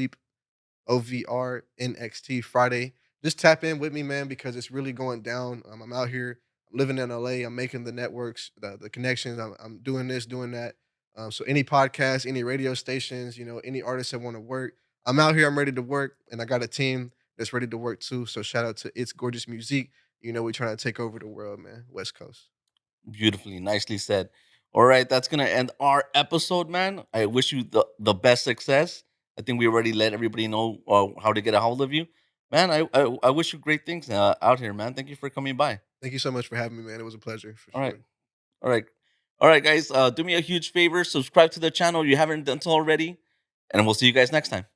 SleepOvrNxtFriday. Just tap in with me, man, because it's really going down. I'm out here, I'm living in LA. I'm making the networks, the connections. I'm doing this, doing that. So any podcasts, any radio stations, any artists that want to work, I'm out here. I'm ready to work, and I got a team that's ready to work too. So shout out to It's Gorgeous Music. We're trying to take over the world, man. West Coast. Beautifully, nicely said. All right, that's gonna end our episode, man. I wish you the best success. I think we already let everybody know how to get a hold of you, man. I wish you great things out here, man. Thank you for coming by. Thank you so much for having me, man. It was a pleasure for All right, sure. all right, all right, guys. Do me a huge favor, subscribe to the channel if you haven't done so already, and we'll see you guys next time.